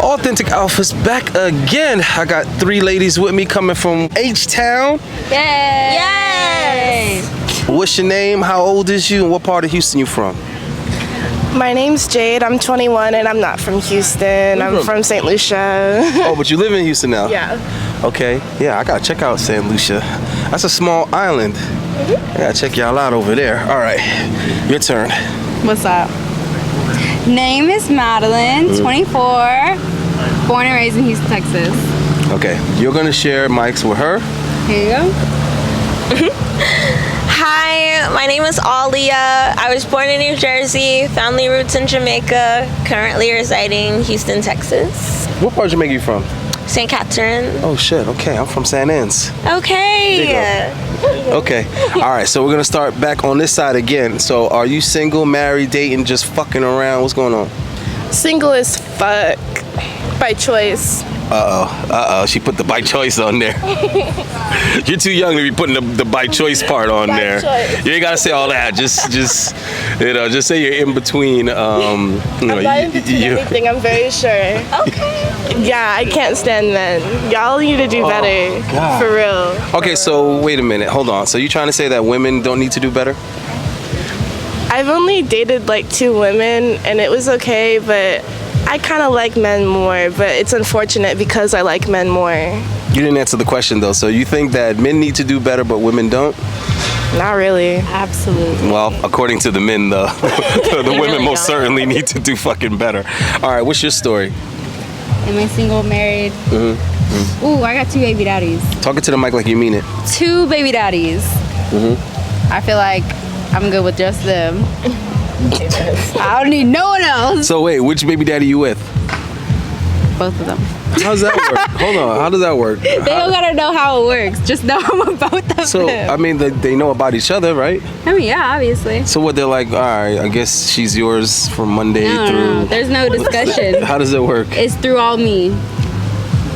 Authentic Alpha's back again. I got 3 ladies with me coming from H-Town. Yay! Yay! What's your name? How old is you? And what part of Houston you from? My name's Jade. I'm 21 and I'm not from Houston. I'm from St. Lucia. Oh, but you live in Houston now? Yeah. Okay. Yeah, I gotta check out St. Lucia. That's a small island. I gotta check y'all out over there. All right, your turn. What's up? Name is Madeline, 24, born and raised in Houston, Texas. Okay, you're gonna share mics with her. Here you go. Hi, my name is Alia. I was born in New Jersey, family roots in Jamaica, currently residing in Houston, Texas. What part of Jamaica you from? St. Catherine. Oh shit, okay, I'm from San An's. Okay. Okay, all right, so we're gonna start back on this side again. So are you single, married, dating, just fucking around? What's going on? Single as fuck. By choice. Uh-oh, she put the by choice on there. You're too young to be putting the by choice part on there. Choice. You ain't gotta say all that. Just just say you're in between. I'm not in between anything, I'm very sure. Okay. Yeah, I can't stand men. Y'all need to do better. God. For real. Okay, so wait a minute, hold on. So you trying to say that women don't need to do better? I've only dated like 2 women and it was okay, but I kind of like men more, but it's unfortunate because I like men more. You didn't answer the question though. So you think that men need to do better but women don't? Not really. Absolutely. Well, according to the men, the women really most don't. certainly need to do fucking better. All right, what's your story? Am I single, married? Mm-hmm. Ooh, I got 2 baby daddies. Talking to the mic like you mean it. 2 baby daddies. I feel like I'm good with just them. I don't need no one else. So wait, which baby daddy you with? Both of them. How does that work? Hold on, how does that work? They don't gotta know how it works. Just know I'm about both of So, them. I mean, they know about each other, right? I mean, yeah, obviously. So what, they're like, all right, I guess she's yours from Monday through... No, there's no discussion. How does it work? It's through all me.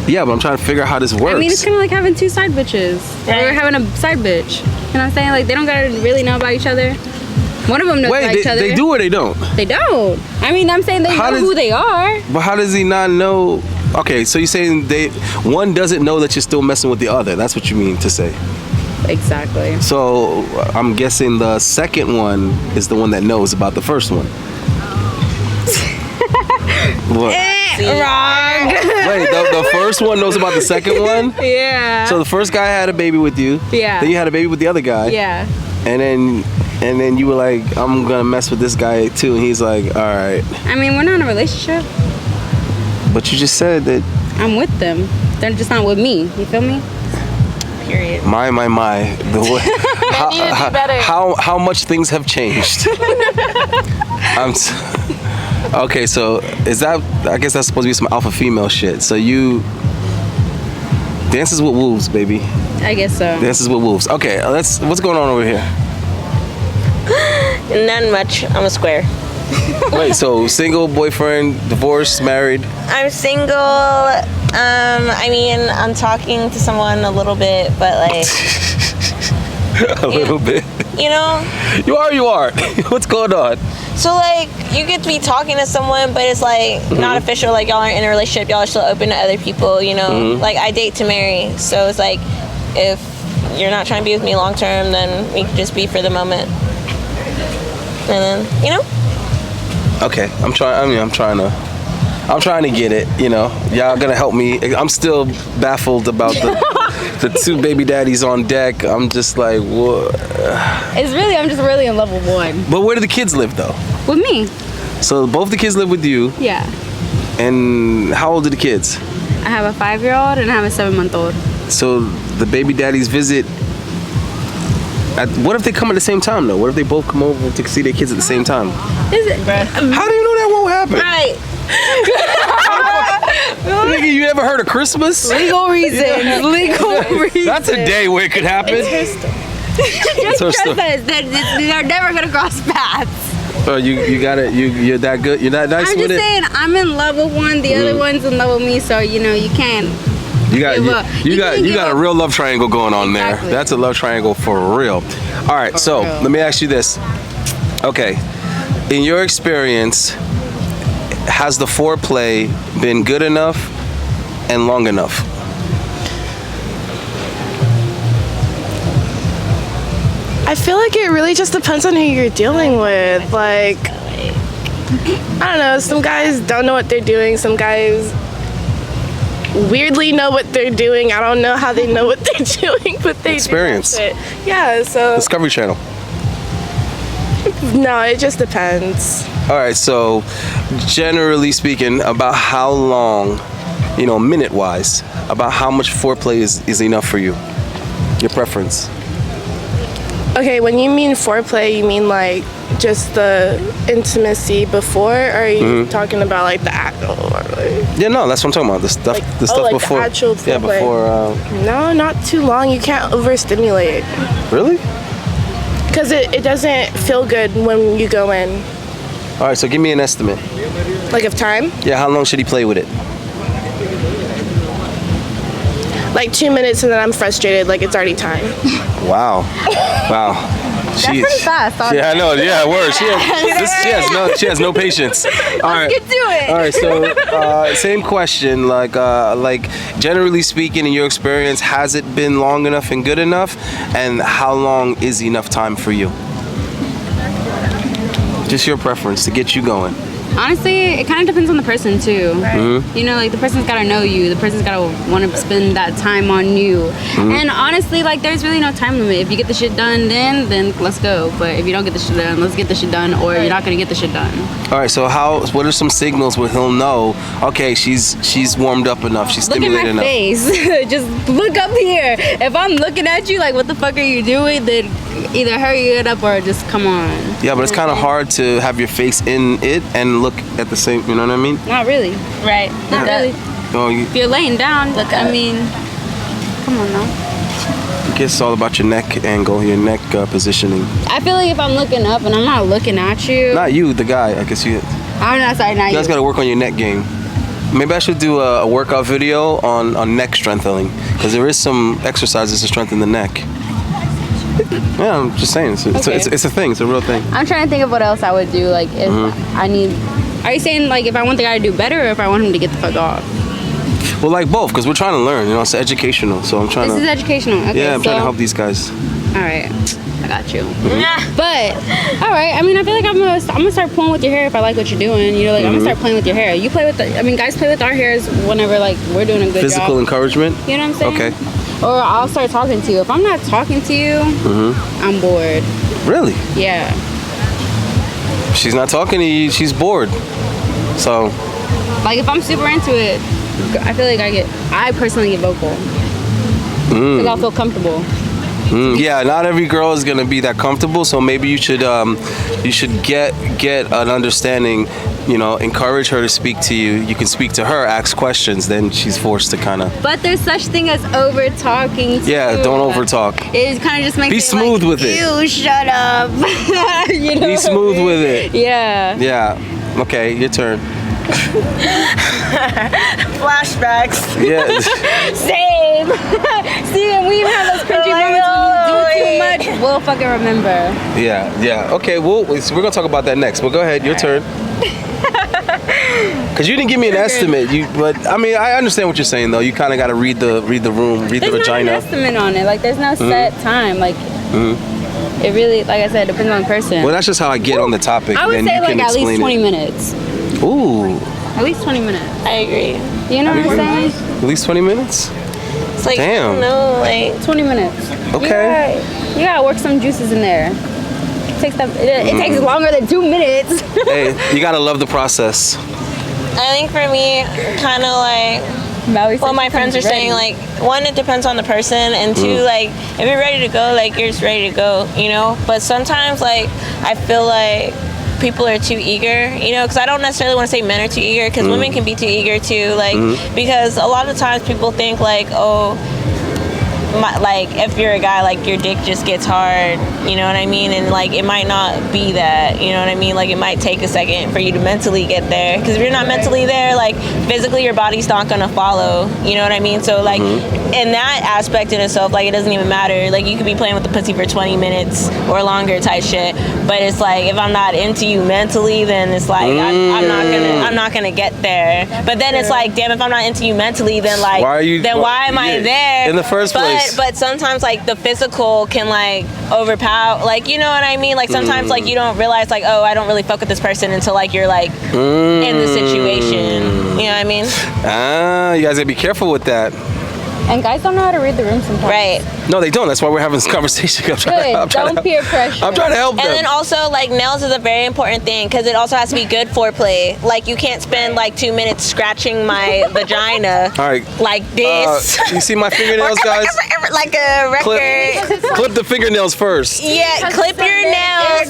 Yeah, but I'm trying to figure out how this works. I mean, it's kind of like having 2 side bitches. Or having a side bitch. You know what I'm saying? Like, they don't gotta really know about each other. One of them knows about each other. They do or they don't? They don't. I mean, I'm saying they know who they are. But how does he not know? Okay, so you're saying one doesn't know that you're still messing with the other. That's what you mean to say. Exactly. So I'm guessing the second one is the one that knows about the first one. What? Wrong. Wait, the first one knows about the second one? Yeah. So the first guy had a baby with you. Yeah. Then you had a baby with the other guy. Yeah. And then you were like, I'm gonna mess with this guy too. And he's like, all right. I mean, we're not in a relationship. But you just said that. I'm with them. They're just not with me. You feel me? Period. My. The way, how much things have changed. Okay, so is that, I guess that's supposed to be some alpha female shit. So you, dances with wolves, baby. I guess so. Dances with wolves. Okay, what's going on over here? None much. I'm a square. Wait, so single, boyfriend, divorced, married? I'm single. I mean, I'm talking to someone a little bit, but like... A little bit? You know? You are. What's going on? So like, you get to be talking to someone, but it's like not official. Like y'all aren't in a relationship. Y'all are still open to other people. You know, like I date to marry. So it's like, if you're not trying to be with me long term, then we can just be for the moment. And then, you know. Okay, I'm trying to get it. You know, y'all gonna help me. I'm still baffled about the 2 baby daddies on deck. I'm just like, what? I'm just really in love with one. But where do the kids live though? With me. So both the kids live with you. Yeah. And how old are the kids? I have a 5-year-old and I have a 7-month-old. So the baby daddies visit. What if they come at the same time though? What if they both come over to see their kids at the same time? Is it? How do you know that won't happen? Right. Nigga, you ever heard of Christmas? Legal reasons. Legal reasons. That's a day where it could happen. Just trust us. They're never gonna cross paths. Oh, you got it. You're that good. You're that nice I'm with just it. saying, I'm in love with one. The other one's in love with me. So you know, you can't You got a real love triangle going on Exactly. there. That's a love triangle for real. All right, so real. let me ask you this. Okay, in your experience, has the foreplay been good enough and long enough? I feel like it really just depends on who you're dealing with. Like, I don't know, some guys don't know what they're doing, some guys weirdly know what they're doing. I don't know how they know what they're doing, but they Experience. do that shit. Yeah, so Discovery Channel. no, it just depends. All right, so generally speaking, about how long, minute-wise, about how much foreplay is enough for you? Your preference? Okay, when you mean foreplay, you mean like just the intimacy before, or are you talking about like the actual? Or like, Yeah, no, that's what I'm talking about. The stuff like before. the actual yeah, foreplay. before. No, not too long. You can't overstimulate Really? because it doesn't feel good when you go in. All right, so give me an estimate. Like of time, Yeah, how long should he play with it? like 2 minutes, and then I'm frustrated. Like it's already time. Wow. Wow. That's pretty fast. Yeah, I know. Yeah, word. She has no patience. All right. Get to it. All right. So, same question. Like generally speaking, in your experience, has it been long enough and good enough? And how long is enough time for you? Just your preference to get you going. Honestly, it kind of depends on the person too. Like the person's gotta know you. The person's gotta want to spend that time on you. And honestly, like there's really no time limit. If you get the shit done, then let's go. But if you don't get the shit done, let's get the shit done, or you're not gonna get the shit done. All right. So what are some signals where he'll know? Okay, she's warmed up enough. She's Look at stimulated my enough. face. Just look up here. If I'm looking at you like, what the fuck are you doing? Then either hurry it up or just come on. Yeah, but it's kind of hard to have your face in it and look at the same. You know what I mean? Not really. Right. Not really. Oh, If you're laying down, Look I up. mean, come on now. I guess it's all about your neck angle, your neck positioning. I feel like if I'm looking up and I'm not looking at you, Not you, the guy. I guess you I'm not sorry, not you. guys got to work on your neck game. Maybe I should do a workout video on neck strengthening, because there is some exercises to strengthen the neck. Yeah, I'm just saying. It's Okay. a thing. It's a real thing. I'm trying to think of what else I would do. Like if I need. Are you saying like if I want the guy to do better, or if I want him to get the fuck off? Well, like both, because we're trying to learn. It's educational. So I'm trying This is to. educational. Okay, Yeah, I'm so, trying to help these guys. All right, I got you. But all right, I mean, I feel like I'm gonna start playing with your hair if I like what you're doing. I'm gonna start playing with your hair. You play with guys play with our hairs whenever like we're doing a good Physical job. encouragement. You know what I'm saying? Okay. Or I'll start talking to you. If I'm not talking to you, I'm bored. Really? Yeah. She's not talking to you. She's bored. So. Like if I'm super into it, I feel like I personally get vocal. Because I'll feel comfortable. Yeah, not every girl is gonna be that comfortable. So maybe you should get an understanding. Encourage her to speak to you. You can speak to her, ask questions. Then she's forced to kind of. But there's such thing as over talking. Yeah, don't over talk. It kind of just makes Be it smooth like, with it. Ew, shut up. You know Be what I smooth mean? with it. Yeah. Yeah. Okay, your turn. Flashbacks. Yeah. Same. See, and we even have those cringy moments when you do too much. We'll fucking remember. Yeah. Okay, we're gonna talk about that next. But go ahead, your turn. Cause you didn't give me an estimate. But I mean, I understand what you're saying though. You kind of got to read the room, read the There's vagina. not an estimate on it. Like, there's no set time. Like, it really, like I said, depends on the person. Well, that's just how I get on the topic. I would and then say you like can at least explain 20 it. minutes. Ooh, At least 20 minutes. I agree. You know what I'm saying? at least 20 minutes. It's like, Damn. I don't know, like, 20 minutes. Okay. You gotta work some juices in there. It takes longer than 2 minutes. Hey, you gotta love the process. I think for me, kind of like, what my friends are saying, like, one, it depends on the person, and two, like, if you're ready to go, like, you're just ready to go, But sometimes, like, I feel like people are too eager, because I don't necessarily want to say men are too eager, because women can be too eager too, like, because a lot of times people think, like, oh, like if you're a guy, like your dick just gets hard, you know what I mean? And like it might not be that, you know what I mean? Like it might take a second for you to mentally get there, because if you're not mentally there, like physically your body's not gonna follow, you know what I mean? So like in that aspect in itself, like it doesn't even matter. Like you could be playing with the pussy for 20 minutes or longer type shit, but it's like if I'm not into you mentally, then it's like I'm not gonna get there. But then it's like, damn, if I'm not into you mentally, then like why am I there in the first place? But sometimes like the physical can like overpower, like, you know what I mean? Like sometimes like you don't realize like, oh, I don't really fuck with this person until like you're like in the situation. You know what I mean? You guys gotta be careful with that. And guys don't know how to read the room sometimes. Right. No, they don't. That's why we're having this conversation. Don't peer pressure. I'm trying to help them. And then also, like, nails is a very important thing, because it also has to be good foreplay. Like, you can't spend like 2 minutes scratching my vagina. All right. Like this. You see my fingernails, guys? Like a record. Clip the fingernails first. Yeah, clip your nails.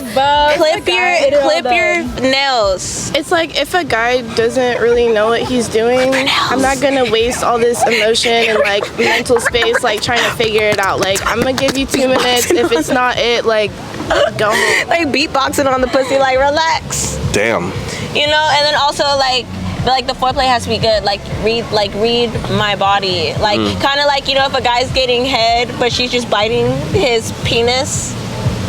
Clip your nails. It's like if a guy doesn't really know what he's doing, I'm not gonna waste all this emotion and like mental space like trying to figure it out. Like I'm gonna give you 2 minutes. If it's not it, like go home. Like beatboxing on the pussy, like relax. Damn. You know, and then also like the foreplay has to be good. Like read my body. Like kind of like, you know, if a guy's getting head but she's just biting his penis.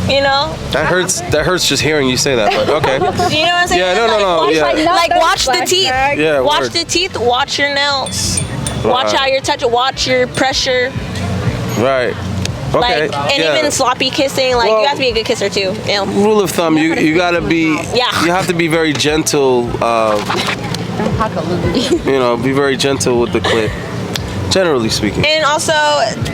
You know? That hurts just hearing you say that, but okay. You know what I'm saying? Yeah, no. Yeah. Like watch the teeth. Yeah, watch the teeth, watch your nails. Watch how you're touching, watch your pressure. Right. Okay. Like, and even sloppy kissing, like you have to be a good kisser too. You know? Rule of thumb, you gotta be you have to be very gentle, you know, be very gentle with the clit. Generally speaking. And also,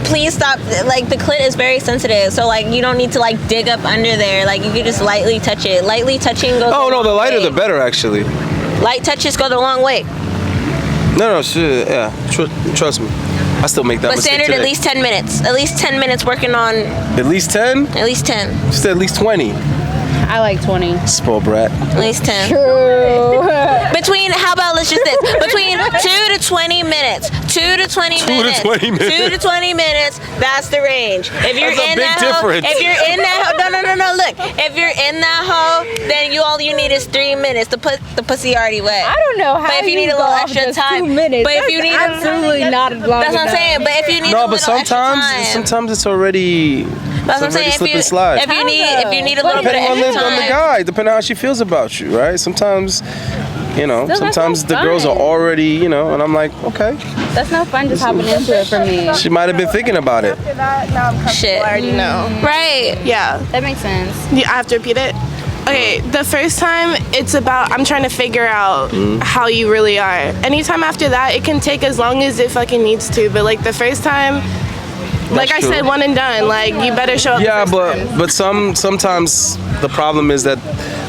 please stop. Like the clit is very sensitive, so like you don't need to like dig up under there. Like you can just lightly touch it. Lightly touching goes. Oh no, the lighter the better, actually. Light touches go the long way. No, shit, yeah. Trust me, I still make that But mistake standard today. at least 10 minutes. At least 10 minutes working on. At least 10? At least 10. You said at least 20. I like 20. Spoiled brat. At least 10. True. Between, how about let's just this? Between 2 to 20 minutes. 2 to 20 minutes. 2 to 20 minutes. That's the range. If you're That's a in big that difference. hoe, if you're in that hoe, no. Look, if you're in that hoe, then all you need is 3 minutes to put the pussy already wet. I don't know how. But if you need a little extra time, 2 minutes. but if you need absolutely not long. That's what I'm saying. But if you need No, a but little extra time, sometimes it's already. that's what I'm saying. slip and slide. If you need a little bit Depending of on extra the time. guy, depending on how she feels about you, right? Sometimes, you know, Still, that's sometimes not the girls are fun. already, you know, and I'm like, okay. That's no fun just hopping into it for me. She might have been thinking about it. After that, now I'm comfortable. Shit. I already know. Right. Yeah. That makes sense. I have to repeat it. Okay, the first time it's about I'm trying to figure out how you really are. Anytime after that, it can take as long as it fucking needs to. But like the first time, like I true. said, one and done. Like you better show up. Yeah, the first time. but sometimes the problem is that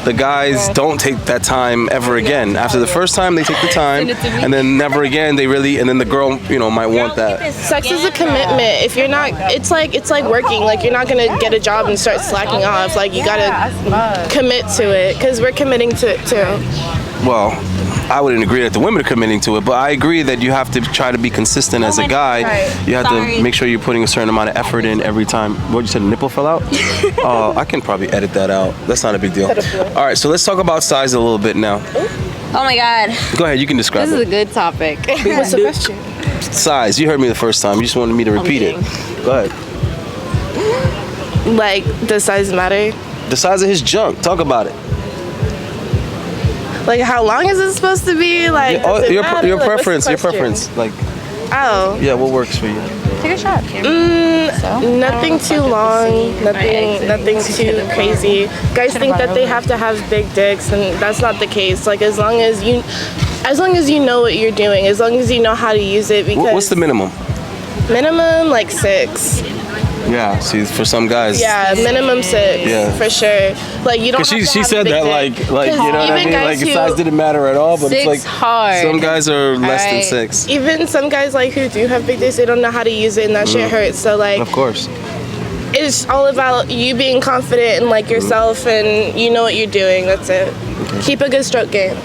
the guys don't take that time ever again. After the first time, they take the time, and then never again. And then the girl, you know, might want that. Sex is a commitment. If you're not, it's like working. Like you're not gonna get a job and start slacking off. Like you gotta commit to it, because we're committing to it too. Well, I wouldn't agree that the women are committing to it, but I agree that you have to try to be consistent as a guy. You have to make sure you're putting a certain amount of effort in every time. What you said, the nipple fell out? I can probably edit that out. That's not a big deal. All right, so let's talk about size a little bit now. Oh my God. Go ahead, you can describe This is it. a good topic. What's the question? Size, you heard me the first time. You just wanted me to repeat it. Go ahead. Like does size matter? The size of his junk, talk about it. Like how long is it supposed to be? Like does it matter? Your Like, what's the preference, your question? preference. Like, Oh. yeah, what works for you? Take a shot. Nothing too long, nothing too crazy. Guys think that they have to have big dicks, and that's not the case. Like as long as you know what you're doing, as long as you know how to use it. Because What's the minimum? minimum? Like 6. Yeah, see, for some guys. Yeah, minimum 6. Yeah. For sure. Like you don't. Because have to she have a said big that dick. like you know what I even mean? guys Like who- size didn't matter at all, but it's 6 like hard. some guys are less than Alright. 6. Even some guys like who do have big dicks, they don't know how to use it, and that shit hurts. So like, Of course. it's all about you being confident in like yourself, and you know what you're doing. That's it. Keep a good stroke game.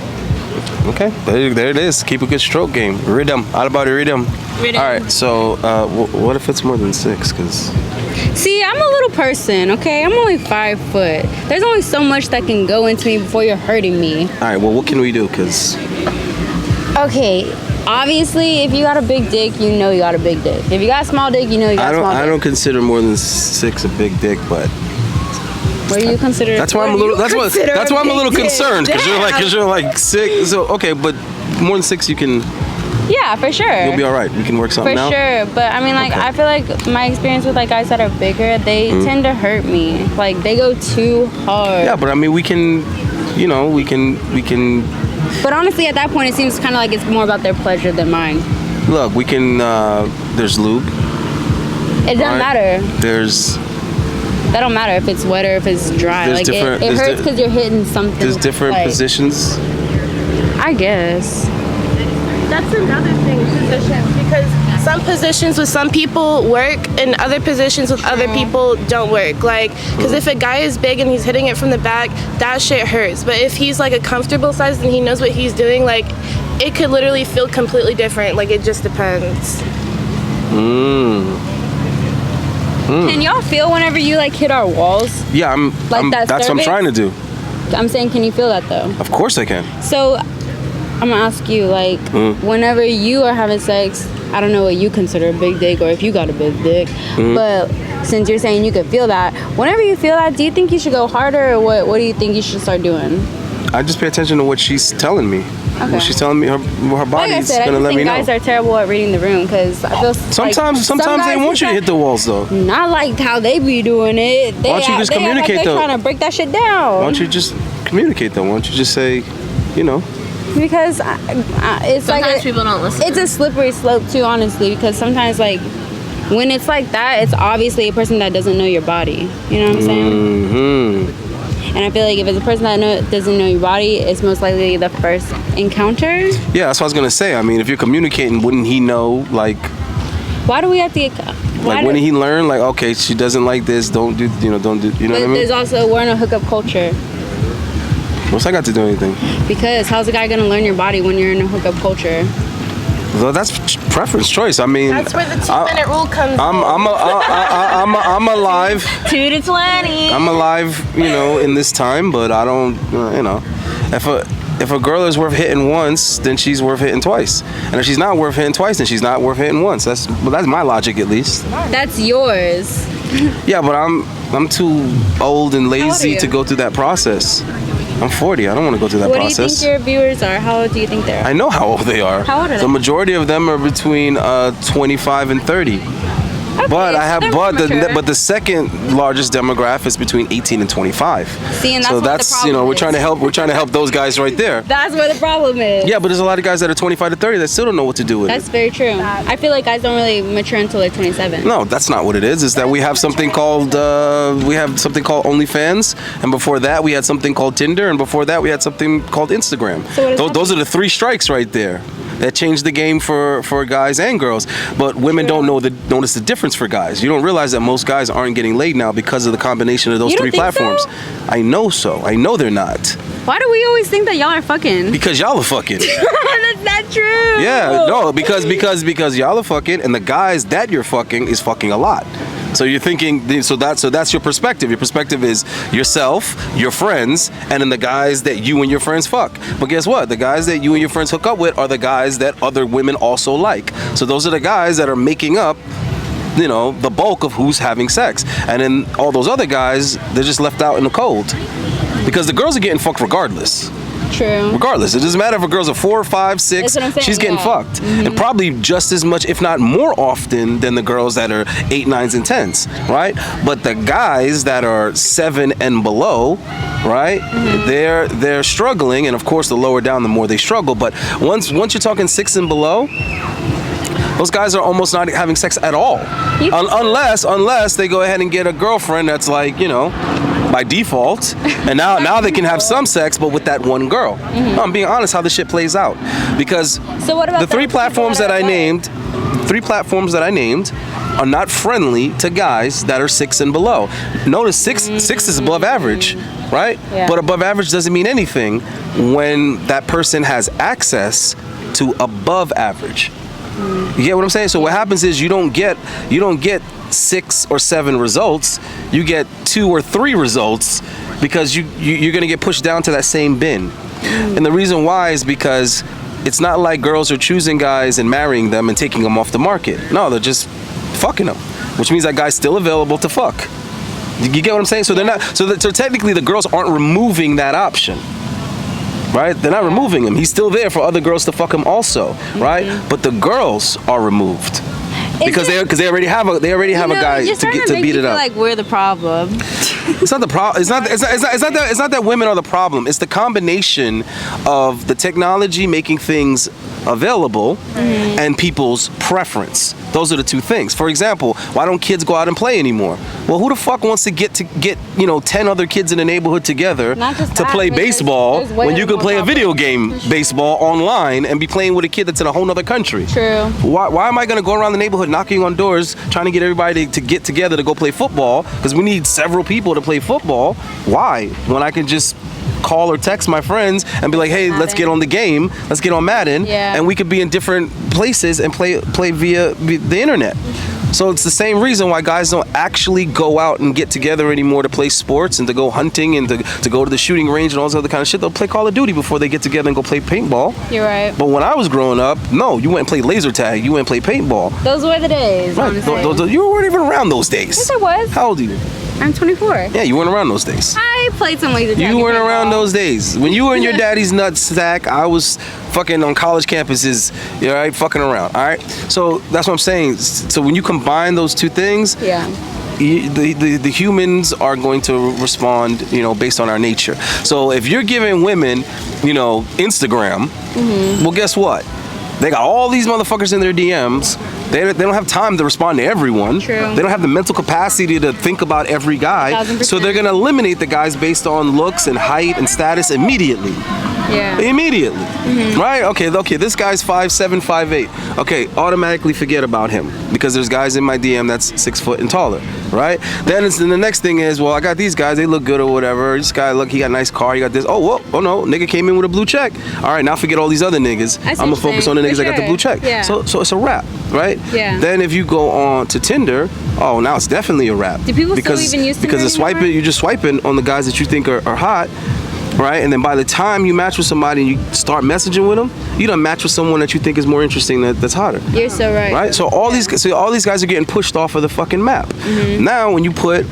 Okay, there it is. Keep a good stroke game. Rhythm. All about the rhythm. Rhythm. All right, so what if it's more than 6? Because See, I'm a little person, okay? I'm only 5 foot. There's only so much that can go into me before you're hurting me. all right, well, what can we do? Because Okay, obviously, if you got a big dick, you know you got a big dick. If you got a small dick, you know you got a small dick. I don't consider more than 6 a big dick, but What do you consider? that's why I'm a little. That's why I'm a little concerned because you're like 6. So okay, but more than 6, you can. Yeah, for sure. You'll be all right. We can work something For out. sure, but I mean, like, Okay. I feel like my experience with like guys that are bigger, they tend to hurt me. Like, they go too hard. Yeah, but I mean, we can. We can. But honestly, at that point, it seems kind of like it's more about their pleasure than mine. Look, we can. There's lube. It doesn't matter. There's That don't matter if it's wet or if it's dry. There's Like, different- it there's hurts because you're hitting something. there's different like, positions. I guess. That's another thing, positions, because some positions with some people work and other positions with other people don't work. Like, because if a guy is big and he's hitting it from the back, that shit hurts. But if he's like a comfortable size and he knows what he's doing, like, it could literally feel completely different. Like, it just depends. Can y'all feel whenever you like hit our walls? Yeah, Like that that's what I'm cervix? trying to do. I'm saying, can you feel that though? Of course I can. So, I'm gonna ask you, like, whenever you are having sex, I don't know what you consider a big dick or if you got a big dick, but since you're saying you could feel that, whenever you feel that, do you think you should go harder or what do you think you should start doing? I just pay attention to what she's telling me. Okay. What she's telling me, her Like I body's said, I gonna just let me think know. guys are terrible at reading the room because I feel Sometimes some they guys want you to think hit the walls though. that- Not like how they be doing it. They Why don't you just they act communicate, like though? they're trying to break that shit down. Why don't you just communicate though? Why don't you just say, Because it's Sometimes like people don't listen. it's a slippery slope too, honestly. Because sometimes like when it's like that, it's obviously a person that doesn't know your body. You know what I'm saying? mm-hmm. And I feel like if it's a person that doesn't know your body, it's most likely the first encounter. Yeah, that's what I was gonna say. I mean, if you're communicating, wouldn't he know? Like Why do we have to? wouldn't he learn? Like, okay, she doesn't like this. Don't do. Don't do. You know what I But mean? there's also we're in a hookup culture. What's that got to do anything? Because how's a guy gonna learn your body when you're in a hookup culture? Well, that's preference choice. I mean, That's where the 2-minute rule comes in. I'm alive. 2 to 20. I'm alive, in this time, but I don't, if a girl is worth hitting once, then she's worth hitting twice. And if she's not worth hitting twice, then she's not worth hitting once. That's my logic, at least. That's yours. Yeah, but I'm too old and old are lazy you? to go through that process. I'm 40. I don't want to go through that What process. do you think your viewers are? How old do you think they are? I know how old they are. How old are The they? majority of them are between 25 and 30. But I have they're mature. but the second largest demographic is between 18 and 25. See, and that's so what the that's problem we're is. trying to help those guys right there. That's where the problem is. Yeah, but there's a lot of guys that are 25 to 30 that still don't know what to do with That's it. very true. I feel like guys don't really mature until they're 27. No, that's not what it is. It's that we have something called OnlyFans, and before that we had something called Tinder, and before that we had something called Instagram. So what is Those are the 3 strikes right there that changed the game for guys and girls. But women don't notice the difference for guys. You don't realize that most guys aren't getting laid now because of the combination of those You don't 3 think platforms. so? I know so. I know they're not. Why do we always think that y'all are fucking? Because y'all are fucking. That's not true. Yeah, no, because y'all are fucking, and the guys that you're fucking is fucking a lot. So you're thinking, so that's your perspective. Your perspective is yourself, your friends, and then the guys that you and your friends fuck. But guess what? The guys that you and your friends hook up with are the guys that other women also like. So those are the guys that are making up, the bulk of who's having sex. And then all those other guys, they're just left out in the cold. Because the girls are getting fucked regardless. True. Regardless, it doesn't matter if a girl's a 4, 5, 6. That's what I'm saying, She's getting yeah. fucked, and probably just as much, if not more often, than the girls that are 8, 9s, and 10s, right? But the guys that are 7 and below, right? They're struggling, and of course, the lower down, the more they struggle. But once you're talking 6 and below, those guys are almost not having sex at all, unless they go ahead and get a girlfriend that's like, by default, and now they can have some sex, but with that one girl. No, I'm being honest how this shit plays out, because So what about the 3 those platforms people that I are named, are not friendly to guys that are 6 and below. Notice 6 is above average, right? Yeah. But above average doesn't mean anything when that person has access to above average. You get what I'm saying? So what happens is you don't get 6 or 7 results. You get 2 or 3 results because you're gonna get pushed down to that same bin. And the reason why is because it's not like girls are choosing guys and marrying them and taking them off the market. No, they're just fucking them, which means that guy's still available to fuck. You get what I'm saying? So they're not. So technically, the girls aren't removing that option, right? They're not removing him. He's still there for other girls to fuck him also, right? But the girls are removed. Because they already have a guy to beat it up. Like we're the problem. It's not the problem. It's not that women are the problem. It's the combination of the technology making things available and people's preference. Those are the two things. For example, why don't kids go out and play anymore? Well, who the fuck wants to get 10 other kids in the neighborhood together to play baseball when you could play a video game baseball online and be playing with a kid that's in a whole other country? True. Why am I going to go around the neighborhood knocking on doors trying to get everybody to get together to go play football? Because we need several people to play football. Why? When I can just call or text my friends and be like, hey, let's get on the game, let's get on Madden, and we could be in different places and play via the internet. So it's the same reason why guys don't actually go out and get together anymore to play sports and to go hunting and to go to the shooting range and all this other kind of shit. They'll play Call of Duty before they get together and go play paintball. You're right. But when I was growing up, no, you went and played laser tag, you went and played paintball. Those were the days, right. You weren't even around those days. Yes, I was. How old are you? I'm 24. Yeah, you weren't around those days. I played some laser tag. You weren't around those days. When you were in your daddy's nutsack, I was fucking on college campuses, all right, fucking around, all right? So that's what I'm saying. So when you combine those two things, the humans are going to respond, based on our nature. So if you're giving women, Instagram, well, guess what? They got all these motherfuckers in their DMs. They don't have time to respond to everyone. True. They don't have the mental capacity to think about every guy. 1000%. So they're gonna eliminate the guys based on looks and height and status immediately. Yeah. Immediately. Right? Okay, this guy's 5'7", 5'8". Okay, automatically forget about him because there's guys in my DM that's 6 foot and taller. Right? Then the next thing is, well, I got these guys, they look good or whatever. This guy, look, he got a nice car, he got this. Oh no, nigga came in with a blue check. All right, now forget all these other niggas. I'm gonna focus on the niggas that got the blue check. Yeah. So it's a wrap, right? Yeah. Then if you go on to Tinder, oh, now it's definitely a wrap. Do people still even use Tinder anymore? You're just swiping on the guys that you think are hot. Right, and then by the time you match with somebody and you start messaging with them, you done match with someone that you think is more interesting that's hotter. You're so right. Right, so all these guys are getting pushed off of the fucking map. Now, when you put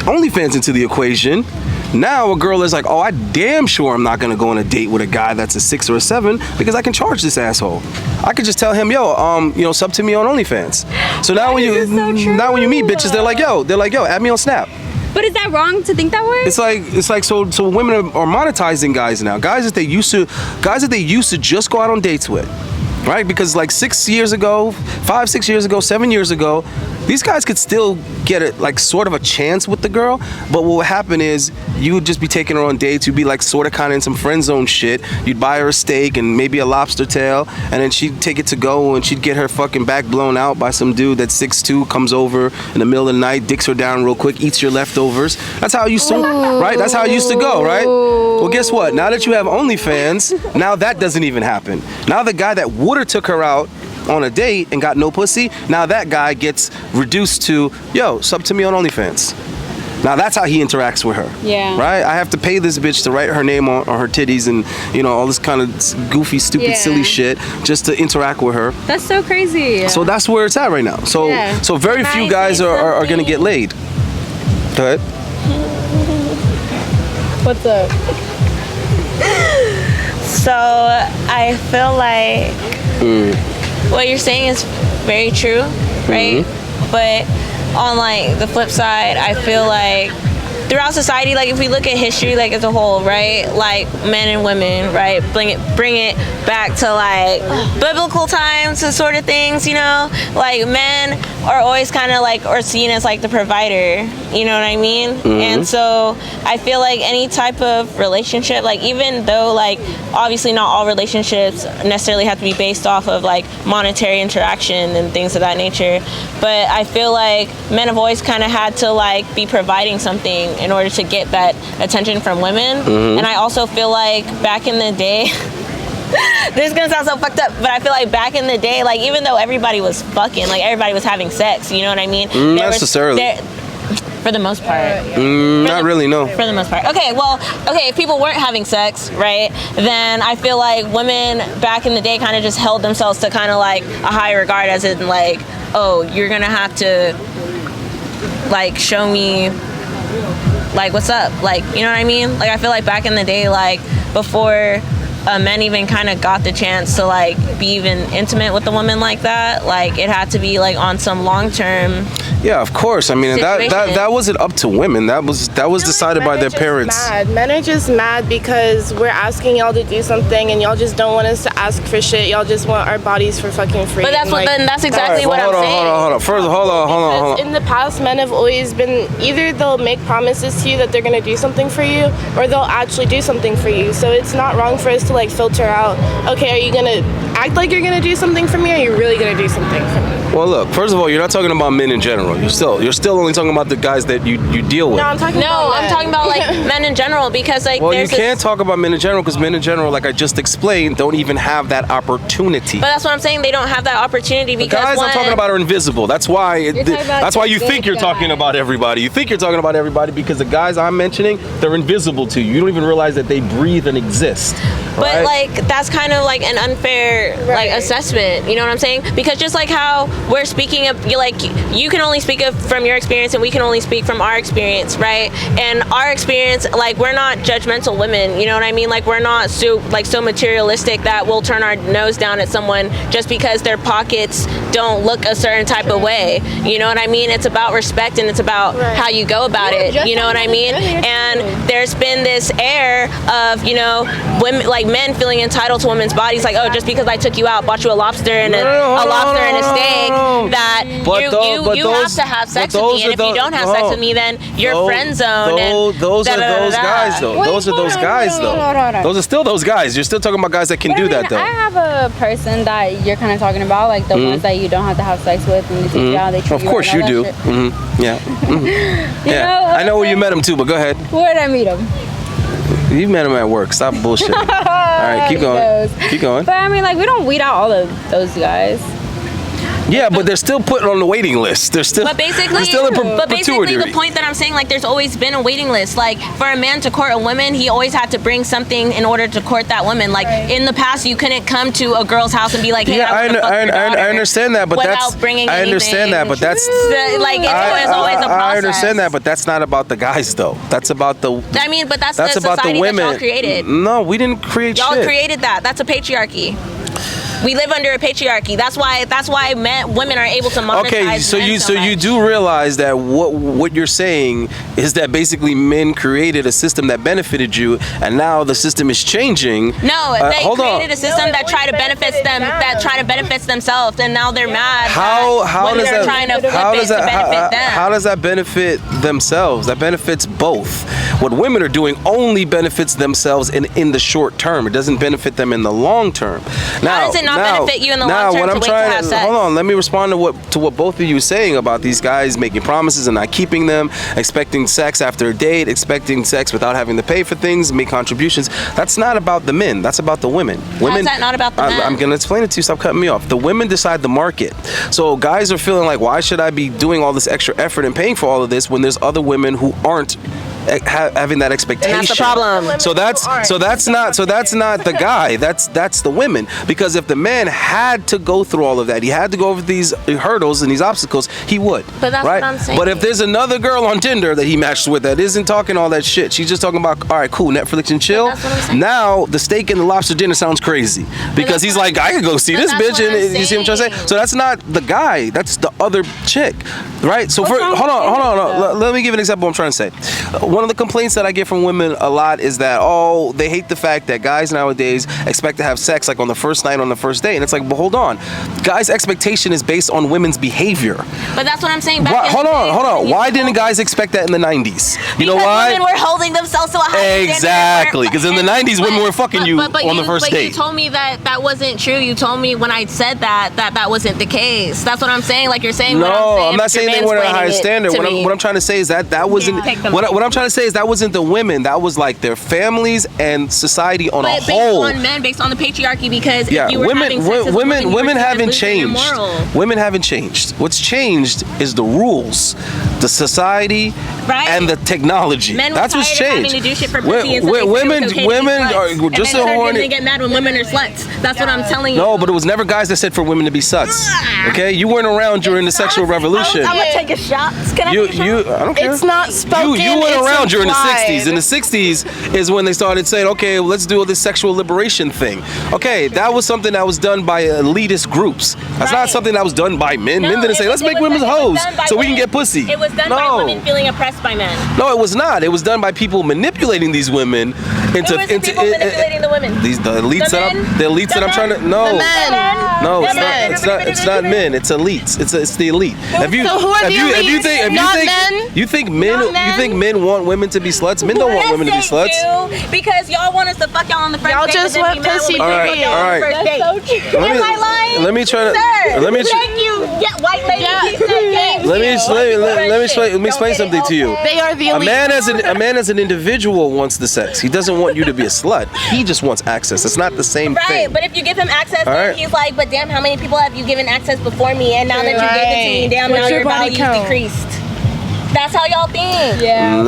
OnlyFans into the equation, now a girl is like, oh, I damn sure I'm not gonna go on a date with a guy that's a 6 or a 7 because I can charge this asshole. I could just tell him, yo, sub to me on OnlyFans. So now when you meet bitches, they're like, yo, add me on Snap. But is that wrong to think that way? It's like so women are monetizing guys now. Guys that they used to just go out on dates with. Right? Because like 6 years ago, 5, 6 years ago, 7 years ago, these guys could still get it like sort of a chance with the girl, but what would happen is you would just be taking her on dates. You'd be like sort of kind of in some friend zone shit. You'd buy her a steak and maybe a lobster tail, and then she'd take it to go and she'd get her fucking back blown out by some dude that's 6'2", comes over in the middle of the night, dicks her down real quick, eats your leftovers. That's how it used to, right? That's how it used to go, right? Well, guess what? Now that you have OnlyFans, now that doesn't even happen. Now the guy that would've took her out on a date and got no pussy, now that guy gets reduced to, yo, sub to me on OnlyFans. Now that's how he interacts with her. Yeah. Right? I have to pay this bitch to write her name on her titties and, all this kind of goofy, stupid, silly shit just to interact with her. That's so crazy. So that's where it's at right now. So very few guys are gonna get laid. Go ahead. What's up? So I feel like what you're saying is very true, right? But on like the flip side, I feel like throughout society, like if we look at history like as a whole, right, like men and women, right, bring it back to like biblical times and sort of things, you know, like men are always kind of like or seen as like the provider, you know what I mean? And so I feel like any type of relationship, like even though like obviously not all relationships necessarily have to be based off of like monetary interaction and things of that nature, but I feel like men have always kind of had to like be providing something in order to get that attention from women. And I also feel like back in the day, this is gonna sound so fucked up, but I feel like back in the day, like even though everybody was fucking, like everybody was having sex, you know what I mean? Not necessarily. For the most part. Not really, no. For the most part. Okay, well, if people weren't having sex, right, then I feel like women back in the day kind of just held themselves to kind of like a higher regard, as in like, oh, you're gonna have to like show me like what's up, like, you know what I mean? Like I feel like back in the day, like before men even kind of got the chance to like be even intimate with a woman like that, like it had to be like on some long-term. Yeah, of course. I mean, that wasn't up to women. That was decided by their parents. Men are just mad because we're asking y'all to do something and y'all just don't want us to ask for shit. Y'all just want our bodies for fucking free. But that's that's exactly what I'm saying. Hold on. First, hold on. In the past, men have always been either they'll make promises to you that they're gonna do something for you, or they'll actually do something for you. So it's not wrong for us to like filter out. Okay, are you gonna act like you're gonna do something for me, or are you really gonna do something for me? Well, look. First of all, you're not talking about men in general. You're still only talking about the guys that you deal with. No, I'm talking about like men in general, because like well, you can't talk about men in general because men in general, like I just explained, don't even have that opportunity. But that's what I'm saying. They don't have that opportunity because the guys I'm talking about are invisible. That's why you think you're talking about everybody. You think you're talking about everybody because the guys I'm mentioning, they're invisible to you. You don't even realize that they breathe and exist. But like that's kind of like an unfair like assessment. You know what I'm saying? Because just like how we're speaking of, you can only speak of from your experience and we can only speak from our experience, right? And our experience, like we're not judgmental women. You know what I mean? Like we're not so materialistic that we'll turn our nose down at someone just because their pockets don't look a certain type of way. You know what I mean? It's about respect and it's about how you go about it. You know what I mean? And there's been this air of, you know, women, like men feeling entitled to women's bodies, like, oh, just because I took you out, bought you a lobster and a steak, that you have to have sex with me, and if you don't have sex with me, then you're friend zoned. Those are those guys, though. Those are those guys, though. Those are still those guys. You're still talking about guys that can do that, though. I have a person that you're kind of talking about, like the ones that you don't have to have sex with, and they take you out, they treat you. Of course you do. Yeah. Yeah. I know where you met him too, but go ahead. Where did I meet him? You met him at work. Stop bullshit. All right, keep going. Keep going. But I mean, like, we don't weed out all of those guys. Yeah, but they're still put on the waiting list. They're still, but basically, the point that I'm saying, like, there's always been a waiting list. Like, for a man to court a woman, he always had to bring something in order to court that woman. Like, in the past, you couldn't come to a girl's house and be like, hey, I understand that, but that's bringing I understand that, but that's like it's always a process. I understand that, but that's not about the guys, though. That's about the. I mean, but that's the about society the women. that y'all created. No, we didn't create. Y'all created that. That's a patriarchy. We live under a patriarchy. That's why women are able to monetize. Okay, so you do realize that what you're saying is that basically men created a system that benefited you, and now the system is changing. No, they created a system that tried to benefit them, that try to benefit themselves, and now they're mad. How does that trying to flip it to benefit them? How does that benefit themselves? That benefits both. What women are doing only benefits themselves in the short term. It doesn't benefit them in the long term. Now, how does it not benefit you in the long term to wait to have sex? Hold on, let me respond to what both of you are saying about these guys making promises and not keeping them, expecting sex after a date, expecting sex without having to pay for things, make contributions. That's not about the men. That's about the women. How's that not about the men? I'm going to explain it to you. Stop cutting me off. The women decide the market. So guys are feeling like, why should I be doing all this extra effort and paying for all of this when there's other women who aren't having that expectation? And that's the problem. So that's not the guy. That's the women. Because if the man had to go through all of that, he had to go over these hurdles and these obstacles, he would. But that's right? what I'm saying. But if there's another girl on Tinder that he matched with that isn't talking all that shit, she's just talking about, all right, cool, Netflix and chill. That's what I'm saying. Now the steak and the lobster dinner sounds crazy because he's like, I could go see this bitch, and you see what I'm trying to say. So that's not the guy. That's the other chick, right? So hold on. Let me give an example. Of what I'm trying to say. one of the complaints that I get from women a lot is that, oh, they hate the fact that guys nowadays expect to have sex like on the first night, on the first day. And it's like, but hold on. Guys' expectation is based on women's behavior. But that's what I'm saying. Hold on. Why didn't guys expect that in the 90s? You know why? Women were holding themselves to a high standard. Exactly. Because in the 90s, women were fucking you on the first date. You told me that wasn't true. You told me when I said that wasn't the case. That's what I'm saying. Like you're saying. No, I'm not saying they weren't at a high standard. What I'm trying to say is that wasn't. What I'm trying to say is that wasn't the women. That was like their families and society on a whole. Based on men, based on the patriarchy. Because yeah, if you were having sex as women haven't changed. Women haven't changed. What's changed is the rules, the society, and the technology. Men That's what's changed. Having to do shit for pussy women are just so horny. They get mad when women are sluts. That's what I'm telling you. No, but it was never guys that said for women to be sluts. Okay, you weren't around during the sexual revolution. I'm gonna take a shot. Can I take a shot? I don't care. It's not spoken. You weren't around during the implied. 60s. In the 60s is when they started saying, okay, let's do this sexual liberation thing. Okay, that was something that was done by elitist groups. That's not something that was done by men. Men didn't say, let's make women hoes so we can get pussy. It was done by women feeling oppressed by men. No, it was not. It was done by people manipulating these women into people manipulating the women. The elites that I'm trying to it's not men. It's elites. It's the elite. So who are the elites? You think men want women to be sluts? Men don't want women to be sluts. Because y'all want us to fuck y'all on the first date. Y'all just want pussy. All right. Am I lying? Let me try to. Sir, Let me. thank you, white lady. Let me explain something to you. They are the elite. A man as an individual wants the sex. He doesn't want you to be a slut. He just wants access. It's not the same thing. Right, but if you give him access, then he's like, but damn, how many people have you given access before me? And now that you gave it to me, damn, now your value's decreased. That's how y'all think. Yeah.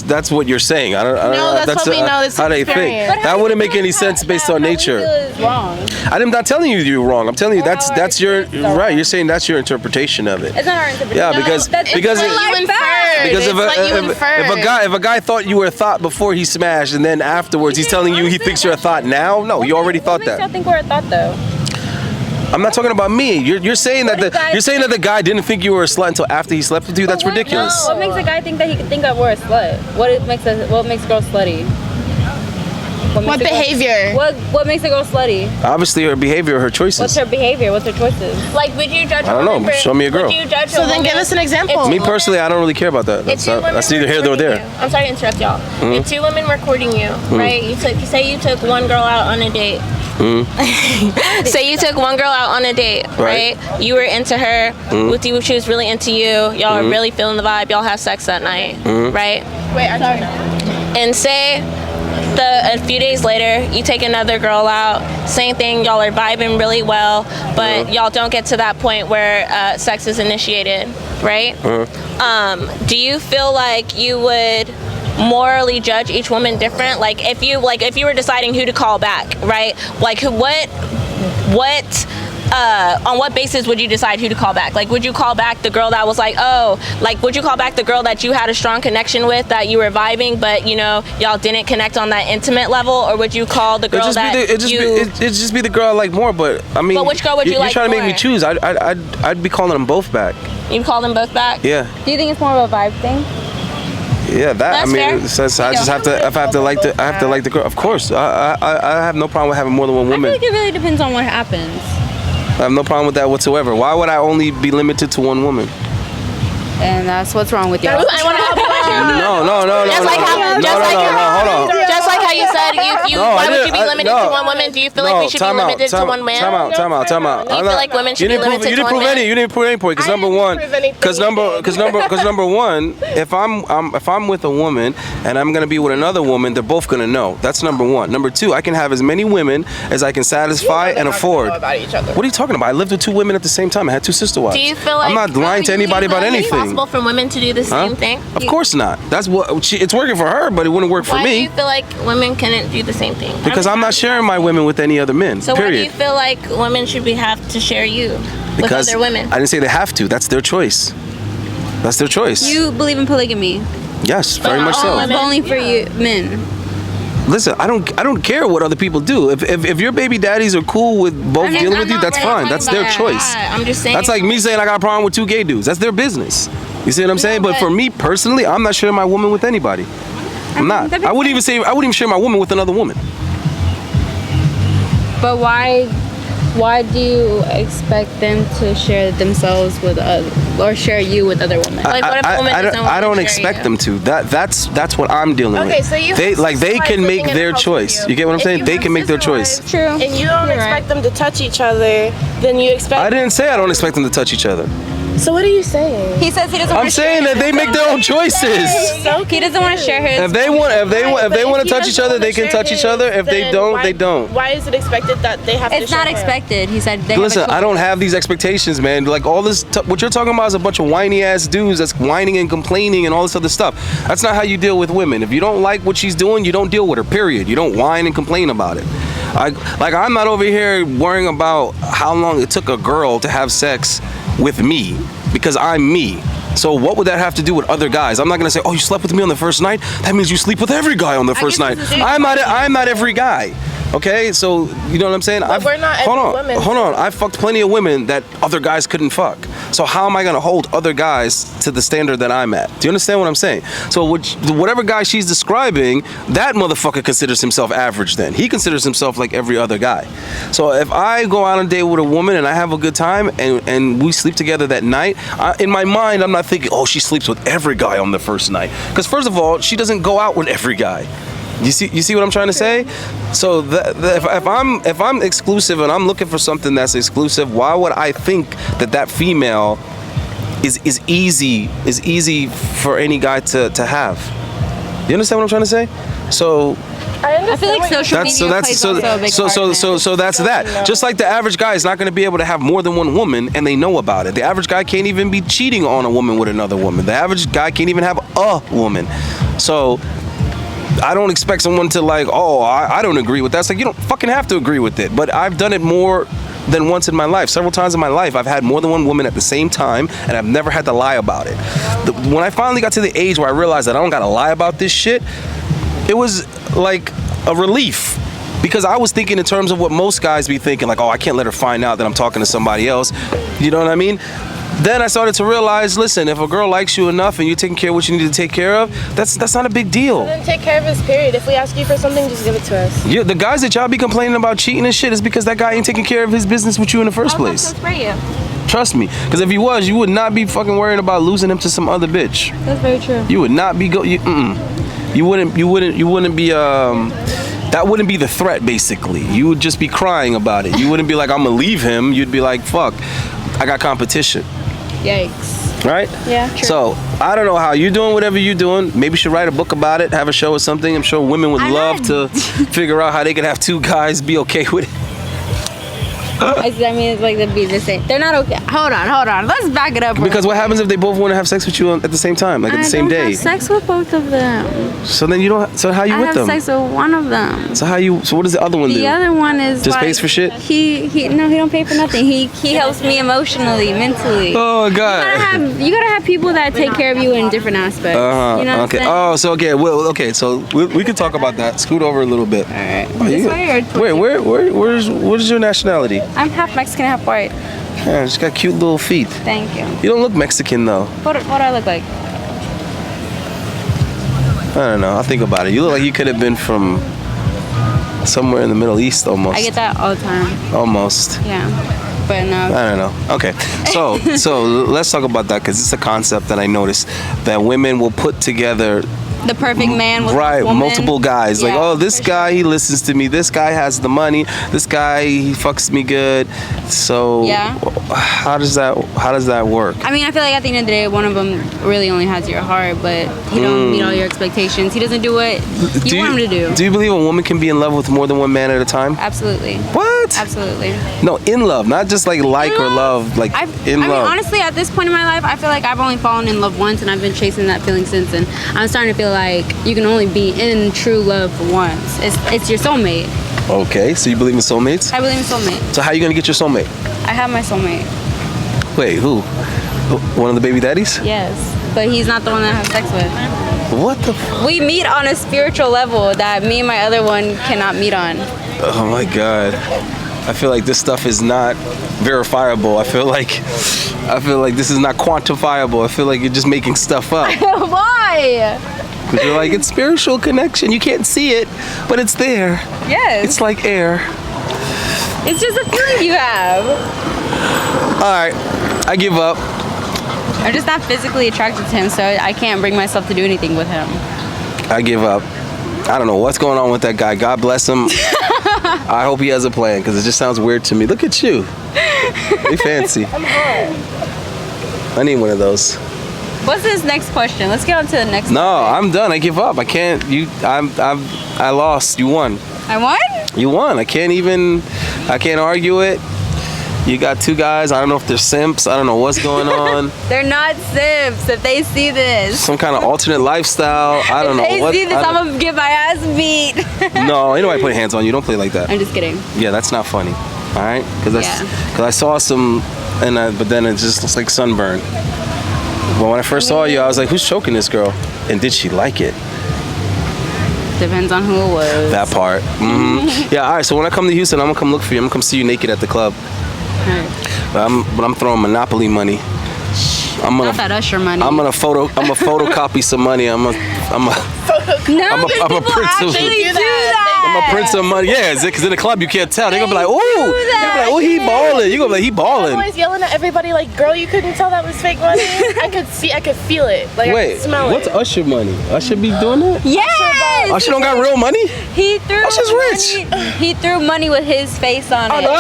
That's what you're saying. I don't know. That's what we know. It's how they think. That wouldn't make any sense based on nature. Wrong. I'm not telling you you're wrong. I'm telling you that's your right. You're saying that's your interpretation of it. It's not our interpretation. Yeah, because if a guy thought you were a thought before he smashed, and then afterwards he's telling you he thinks you're a thought now, no, you already thought that. I think we're a thought though. I'm not talking about me. You're saying that the guy didn't think you were a slut until after he slept with you. That's ridiculous. What makes a guy think that he could think that we're a slut? What makes girls slutty? What behavior? What makes a girl slutty? Obviously, her behavior, her choices. What's her behavior? What's her choices? Like, would you judge? I don't know. Show me a girl. Would you judge So then give us an example. Me personally, I don't really care about that. That's neither here nor there. I'm sorry to interrupt y'all. If two women were courting you, right? You took one girl out on a date. Say you took one girl out on a date, right? You were into her. Wooty, she was really into you. Y'all are really feeling the vibe. Y'all have sex that night, right? Wait, I'm sorry. And say a few days later, you take another girl out. Same thing. Y'all are vibing really well, but y'all don't get to that point where sex is initiated, right? Do you feel like you would morally judge each woman different? Like if you were deciding who to call back, right? Like what on what basis would you decide who to call back? Like, would you call back the girl that was like, would you call back the girl that you had a strong connection with, that you were vibing, but y'all didn't connect on that intimate level, or would you call the girl it'd just be the girl I like more? But I mean, but which girl would you like? You're trying to make me choose. I'd be calling them both back. You'd call them both back? Yeah. Do you think it's more of a vibe thing? Yeah, That's fair. I have to like the girl. Of course, I have no problem with having more than one woman. I feel like it really depends on what happens. I have no problem with that whatsoever. Why would I only be limited to one woman? And that's what's wrong with y'all. No. Just like how you said, why would you be limited to one woman? Do you feel like we should be limited to one man? Time out. Do you feel like women should be limited to one man? You didn't prove any point. Because number one, if I'm with a woman and I'm gonna be with another woman, they're both gonna know. That's number one. Number two, I can have as many women as I can satisfy and afford. What are you talking about? I lived with two women at the same time. I had two sister wives. Do you feel like I'm not lying to anybody about anything? It's possible for women to do the same thing? Of course not. That's what it's working for her, but it wouldn't work for Why me. do you feel like women couldn't do the same thing? Because I'm not sharing my women with any other men. So period. why do you feel like women should have to share you with other women? I didn't say they have to. That's their choice. That's their choice. You believe in polygamy? Yes, very much so. Only for you men. Listen, I don't care what other people do. If your baby daddies are cool with both dealing with you, that's fine. That's their choice. I'm just saying. That's like me saying I got a problem with 2 gay dudes. That's their business. You see what I'm saying? But for me personally, I'm not sharing my woman with anybody. I'm not. I wouldn't even share my woman with another woman. But why do you expect them to share themselves with or share you with other women? Like, what if a woman doesn't want I don't to share expect you? them to. That's what I'm dealing with. Okay, so you they can living make in a their house choice. with You get what I'm If saying? you They have can make their sister choice. wives, True. And you don't expect them to touch each other, then you expect. I didn't say I don't expect them to touch each other. So what are you saying? He says he doesn't. I'm saying that they make their own choices. He doesn't want to share his. If they want to touch each other, they can touch each other. If they don't, they don't. Why is it expected that they have to It's not share him? expected. He said. They Listen, have a I don't choice. have these expectations, man. Like all this, what you're talking about is a bunch of whiny ass dudes that's whining and complaining and all this other stuff. That's not how you deal with women. If you don't like what she's doing, you don't deal with her. Period. You don't whine and complain about it. I'm not over here worrying about how long it took a girl to have sex with me because I'm me. So what would that have to do with other guys? I'm not gonna say, oh, you slept with me on the first night. That means you sleep with every guy on the first night. I'm not every guy. Okay, so you know what I'm saying? We're not every woman. Hold on. I fucked plenty of women that other guys couldn't fuck. So how am I gonna hold other guys to the standard that I'm at? Do you understand what I'm saying? So whatever guy she's describing, that motherfucker considers himself average. Then he considers himself like every other guy. So if I go out on a date with a woman and I have a good time and we sleep together that night, in my mind I'm not thinking, oh, she sleeps with every guy on the first night. Because first of all, she doesn't go out with every guy. You see what I'm trying to say? So if I'm exclusive and I'm looking for something that's exclusive, why would I think that female is easy for any guy to have? You understand what I'm trying to say? So I feel like social media plays also a big part. So that's that. Just like the average guy is not going to be able to have more than one woman, and they know about it. The average guy can't even be cheating on a woman with another woman. The average guy can't even have a woman. So I don't expect someone to like, oh, I don't agree with that. It's like, you don't fucking have to agree with it. But I've done it more than once in my life. Several times in my life, I've had more than one woman at the same time, and I've never had to lie about it. When I finally got to the age where I realized that I don't gotta lie about this shit, it was like a relief. Because I was thinking in terms of what most guys be thinking, like, oh, I can't let her find out that I'm talking to somebody else. You know what I mean? Then I started to realize, listen, if a girl likes you enough and you're taking care of what you need to take care of, that's not a big deal. Then take care of us, period. If we ask you for something, just give it to us. Yeah, the guys that y'all be complaining about cheating and shit is because that guy ain't taking care of his business with you in the first place. Trust me, because if he was, you would not be fucking worrying about losing him to some other bitch. That's very true. You would not be You wouldn't be that wouldn't be the threat. Basically, you would just be crying about it. You wouldn't be like, I'm gonna leave him. You'd be like, fuck, I got competition. Yikes. Right? Yeah, true. So, I don't know how you're doing whatever you're doing. Maybe you should write a book about it, have a show or something. I'm sure women would love to figure out how they could have 2 guys be okay with it. I mean, it's like the be the same. They're not okay. Hold on. Let's back it up. Because what happens if they both want to have sex with you at the same time, like at the same day? I don't have sex with both of them. So then you don't. So how you with them? I have sex with one of them. So what does the other one do? The other one is just like, pays for shit. He don't pay for nothing. He helps me emotionally, mentally. Oh God. You gotta have people that take care of you in different aspects. You know okay. Oh, so okay. Well, okay. So we can talk about that. Scoot over a little bit. All right. This way or what is your nationality? I'm half Mexican, half white. Yeah, she's got cute little feet. Thank you. You don't look Mexican though. What do I look like? I don't know. I'll think about it. You look like you could have been from somewhere in the Middle East almost. I get that all the time. Almost. Yeah. But no. I don't know. Okay. So let's talk about that because it's a concept that I noticed that women will put together the perfect man with right, woman. multiple guys. Yeah, like, oh, this guy, he listens to me. This guy has the money. This guy, he fucks me good. So yeah. How does that work? I mean, I feel like at the end of the day, one of them really only has your heart, but he don't meet all your expectations. He doesn't do what you want him to do. Do you believe a woman can be in love with more than one man at a time? Absolutely. What? Absolutely. No, in love, not just like or love, like in love. I mean, honestly, at this point in my life, I feel like I've only fallen in love once, and I've been chasing that feeling since, and I'm starting to feel like you can only be in true love for once. It's your soulmate. Okay, so you believe in soulmates? I believe in soulmate. So how are you gonna get your soulmate? I have my soulmate. Wait, who? One of the baby daddies? Yes, but he's not the one that I have sex with. What the? We meet on a spiritual level that me and my other one cannot meet on. Oh my God. I feel like this stuff is not verifiable. I feel like this is not quantifiable. I feel like you're just making stuff up. Why? Because you're like, it's spiritual connection. You can't see it, but it's there. Yes. It's like air. It's just a feeling you have. All right, I give up. I'm just not physically attracted to him, so I can't bring myself to do anything with him. I give up. I don't know what's going on with that guy. God bless him. I hope he has a plan, because it just sounds weird to me. Look at you. You fancy. I'm hot. I need one of those. What's this next question? Let's get on to the next No, topic. I'm done. I give up. I can't. I lost. You won. I won? You won. I can't argue it. You got two guys. I don't know if they're simps. I don't know what's going on. They're not simps if they see this. Some kind of alternate lifestyle. I don't know If what. they see this, I'm gonna get my ass beat. No, ain't nobody putting hands on you. Don't play like that. I'm just kidding. Yeah, that's not funny. All right, because I saw some, but then it just looks like sunburn. But when I first saw you, I was like, who's choking this girl? And did she like it? Depends on who it was. That part. Yeah. All right. So when I come to Houston, I'm gonna come look for you. I'm gonna come see you naked at the club. But I'm throwing Monopoly money. Not that Usher money. I'm gonna photocopy some money. I'm a people print some- actually do do that. that. I'm gonna print some money. Yeah, because in the club you can't tell. They're gonna be like, ooh. You're gonna be like, oh, he balling. You're gonna be like, he I'm balling. always yelling at everybody like, girl, you couldn't tell that was fake money. I could feel it. Like, I Wait, could smell what's it. Usher money? Usher be doing that? Yes. Usher don't got real money? He threw Usher's rich. money. He threw money with his face on it. no.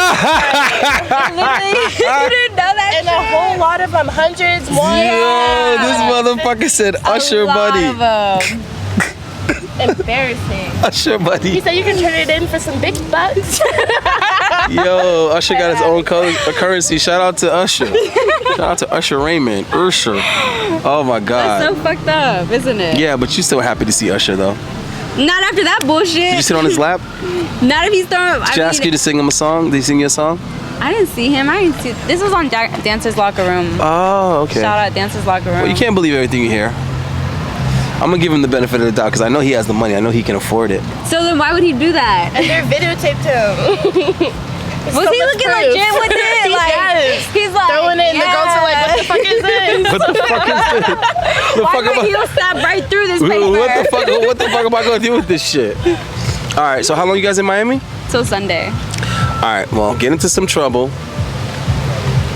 Literally, you didn't know that And a whole lot of them, hundreds, one. Yo, this motherfucker said Usher money. money. Embarrassing. Usher He money. said you can turn it in for some big bucks. Yo, Usher got his own currency. Shout out to Usher. Shout out to Usher Raymond. Usher. Oh my God. So fucked up, isn't it? Yeah, but you still happy to see Usher though. Not after that bullshit. Did you sit on his lap? Not if he's throwing. Did he ask you to sing him a song? Did he sing you a song? I didn't see him. I didn't see. This was on Dancer's Locker Room. Oh, okay. Shout out Dancer's Locker Room. Well, you can't believe everything you hear. I'm gonna give him the benefit of the doubt because I know he has the money. I know he can afford it. So then why would he do that? And they videotaped him. Was he looking legit with it? Like, Yes. he's like Throwing it, and the girls are like, what the fuck is this? What the fuck is this? Why would he stab right through this paper? What the fuck am I gonna do with this shit? All right. So how long you guys in Miami? Till Sunday. All right. Well, get into some trouble.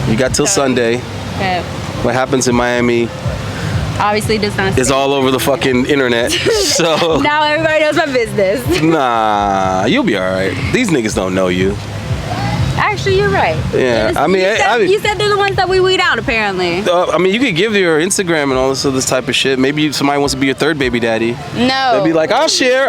You got till Sunday. Okay. What happens in Miami Obviously does not. is all over the fucking internet. So Now everybody knows my business. nah, you'll be all right. These niggas don't know you. Actually, you're right. Yeah, I mean, you said they're the ones that we weed out, apparently. I mean, you could give your Instagram and all this type of shit. Maybe somebody wants to be your third baby daddy. No. They'll be like, I share.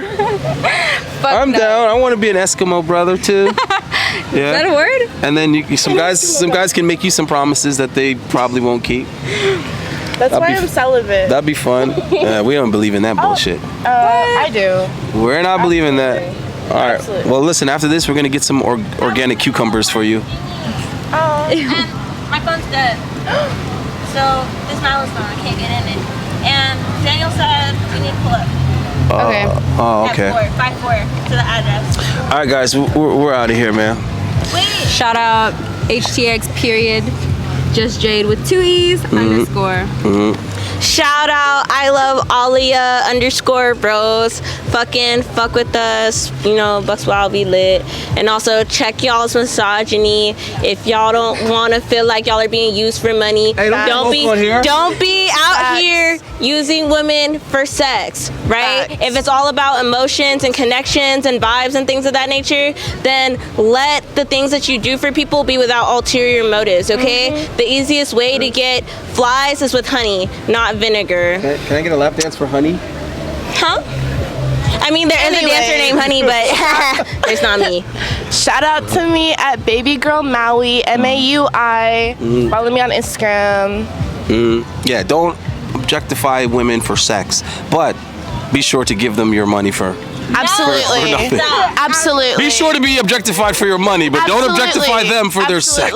Fuck I'm no. down. I want to be an Eskimo brother too. Is that a Yeah. word? And then some guys can make you some promises that they probably won't keep. That's why I'm celibate. That'd be fun. We don't believe in that bullshit. I do. We're not believing that. All right. Absolutely. Well, listen. After this, we're gonna get some organic cucumbers for you. And my phone's dead. So this Milo's phone, I can't get in it. And Daniel said we need to pull up. Okay. Oh, okay. At 4 to the address. All right, guys. We're out of here, man. Wait. Shout out HTX period. Just Jade with 2 E's underscore. Shout out, I love Alia _ bros. Fuck with us. You know, Bucks Wild be lit. And also check y'all's misogyny. If y'all don't want to feel like y'all are being used for money, Hey, don't be out here using women for sex, right? Facts. If it's all about emotions and connections and vibes and things of that nature, then let the things that you do for people be without ulterior motives, okay? The easiest way to get flies is with honey, not vinegar. Can I get a lap dance for honey? Huh? I mean, there is a dancer named Honey, but there's not me. Shout out to me at Baby Girl Maui, MAUI. Follow me on Instagram. Yeah, don't objectify women for sex, but be sure to give them your money for Absolutely. For nothing. Absolutely. Be sure to be objectified for your money, but don't objectify them for their sex.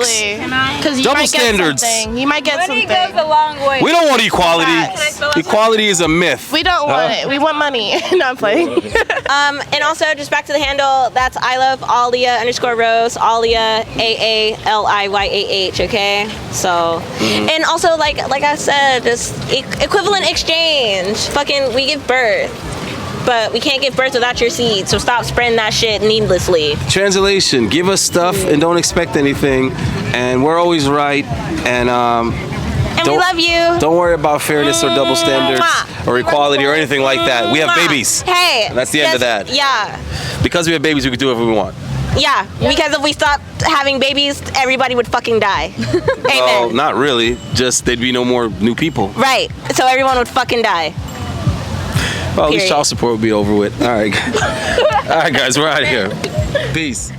Because you Double might standards. get something. You might get Money something. goes a long way. We don't want equality. Facts. Equality is a myth. We don't want it. We want money. Not playing. And also, just back to the handle, that's I love Alia _Rose, Alia AALIYAH, okay? So, and also, like I said, just equivalent exchange. Fucking, we give birth, but we can't give birth without your seed, so stop spreading that shit needlessly. Translation: give us stuff and don't expect anything, and we're always right. And And we love you. Don't worry about fairness or double standards or equality or anything like that. We have babies. Hey, And that's the end of that. Yeah. Because we have babies, we can do whatever we want. Yeah, because if we stopped having babies, everybody would fucking die. Well, Amen. not really. Just there'd be no more new people. Right. So everyone would fucking die. Well, at least Period. child support would be over with. All right. All right, guys, we're out of here. Peace.